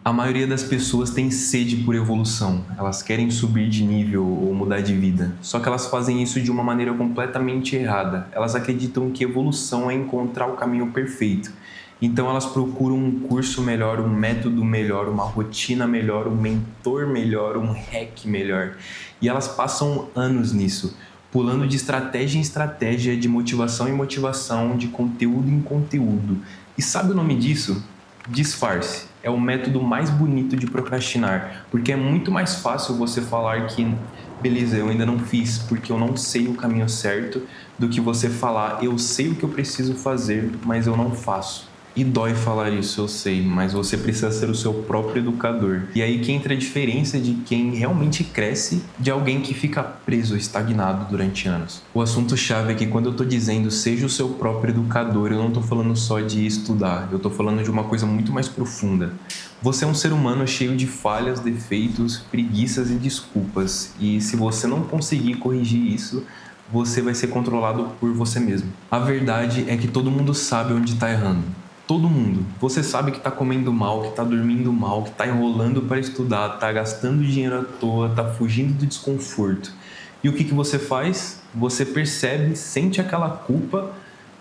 A maioria das pessoas tem sede por evolução. Elas querem subir de nível ou mudar de vida. Só que elas fazem isso de uma maneira completamente errada. Elas acreditam que evolução é encontrar o caminho perfeito. Então elas procuram um curso melhor, um método melhor, uma rotina melhor, um mentor melhor, um hack melhor. E elas passam anos nisso, pulando de estratégia em estratégia, de motivação em motivação, de conteúdo em conteúdo. E sabe o nome disso? Disfarce. É o método mais bonito de procrastinar, porque é muito mais fácil você falar que, beleza, eu ainda não fiz porque eu não sei o caminho certo, do que você falar, eu sei o que eu preciso fazer, mas eu não faço. E dói falar isso, eu sei, mas você precisa ser o seu próprio educador. E aí que entra a diferença de quem realmente cresce de alguém que fica preso, estagnado durante anos. O assunto-chave é que quando eu tô dizendo seja o seu próprio educador, eu não tô falando só de estudar, eu tô falando de uma coisa muito mais profunda. Você é um ser humano cheio de falhas, defeitos, preguiças e desculpas. E se você não conseguir corrigir isso, você vai ser controlado por você mesmo. A verdade é que todo mundo sabe onde tá errando. Todo mundo. Você sabe que tá comendo mal, que tá dormindo mal, que tá enrolando para estudar, tá gastando dinheiro à toa, tá fugindo do desconforto. E o que você faz? Você percebe, sente aquela culpa,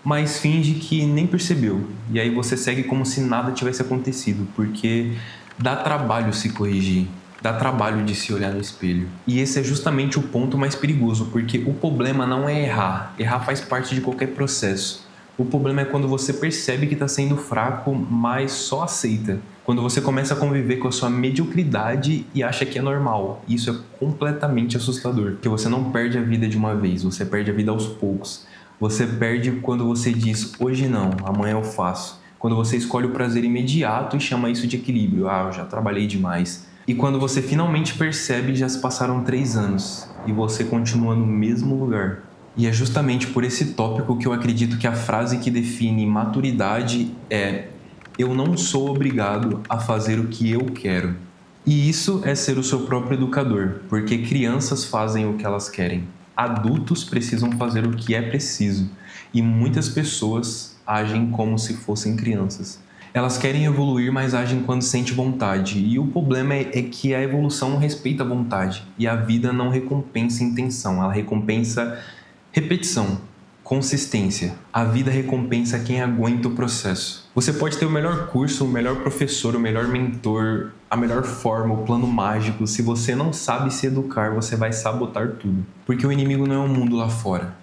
mas finge que nem percebeu. E aí você segue como se nada tivesse acontecido, porque dá trabalho se corrigir. Dá trabalho de se olhar no espelho. E esse é justamente o ponto mais perigoso, porque o problema não é errar. Errar faz parte de qualquer processo. O problema é quando você percebe que está sendo fraco, mas só aceita. Quando você começa a conviver com a sua mediocridade e acha que é normal. Isso é completamente assustador, porque você não perde a vida de uma vez, você perde a vida aos poucos. Você perde quando você diz, hoje não, amanhã eu faço. Quando você escolhe o prazer imediato e chama isso de equilíbrio. Ah, eu já trabalhei demais. E quando você finalmente percebe, já se passaram 3 anos e você continua no mesmo lugar. E é justamente por esse tópico que eu acredito que a frase que define maturidade é: eu não sou obrigado a fazer o que eu quero. E isso é ser o seu próprio educador, porque crianças fazem o que elas querem. Adultos precisam fazer o que é preciso. E muitas pessoas agem como se fossem crianças. Elas querem evoluir, mas agem quando sente vontade. E o problema é que a evolução não respeita a vontade. E a vida não recompensa intenção, ela recompensa repetição, consistência. A vida recompensa quem aguenta o processo. Você pode ter o melhor curso, o melhor professor, o melhor mentor, a melhor forma, o plano mágico. Se você não sabe se educar, você vai sabotar tudo. Porque o inimigo não é o mundo lá fora.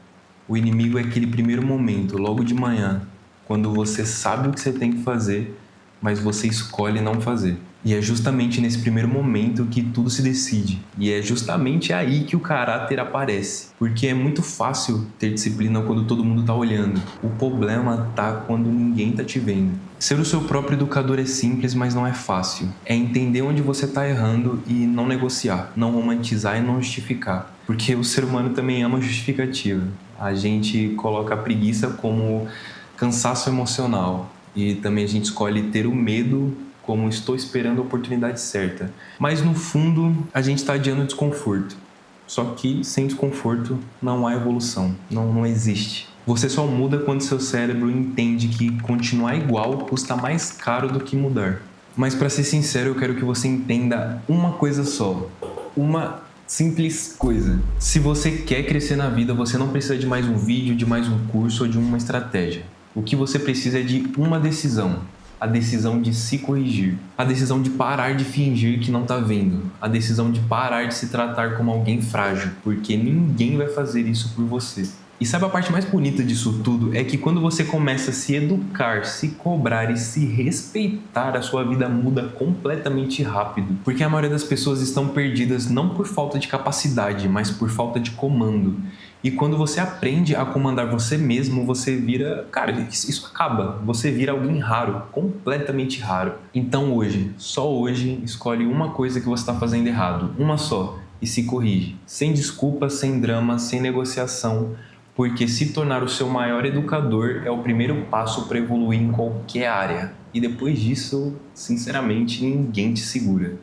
O inimigo é aquele primeiro momento, logo de manhã, quando você sabe o que você tem que fazer, mas você escolhe não fazer. E é justamente nesse primeiro momento que tudo se decide. E é justamente aí que o caráter aparece. Porque é muito fácil ter disciplina quando todo mundo tá olhando. O problema tá quando ninguém tá te vendo. Ser o seu próprio educador é simples, mas não é fácil. É entender onde você tá errando e não negociar, não romantizar e não justificar. Porque o ser humano também ama justificativa. A gente coloca a preguiça como cansaço emocional. E também a gente escolhe ter o medo como estou esperando a oportunidade certa. Mas no fundo, a gente está adiando o desconforto. Só que sem desconforto não há evolução, não existe. Você só muda quando seu cérebro entende que continuar igual custa mais caro do que mudar. Mas para ser sincero, eu quero que você entenda uma coisa só. Uma simples coisa. Se você quer crescer na vida, você não precisa de mais um vídeo, de mais um curso ou de uma estratégia. O que você precisa é de uma decisão. A decisão de se corrigir. A decisão de parar de fingir que não tá vendo. A decisão de parar de se tratar como alguém frágil, porque ninguém vai fazer isso por você. E sabe a parte mais bonita disso tudo? É que quando você começa a se educar, se cobrar e se respeitar, a sua vida muda completamente rápido. Porque a maioria das pessoas estão perdidas não por falta de capacidade, mas por falta de comando. E quando você aprende a comandar você mesmo, você vira... Cara, isso acaba. Você vira alguém raro, completamente raro. Então hoje, só hoje, escolhe uma coisa que você está fazendo errado. Uma só. E se corrige. Sem desculpa, sem drama, sem negociação. Porque se tornar o seu maior educador é o primeiro passo para evoluir em qualquer área. E depois disso, sinceramente, ninguém te segura.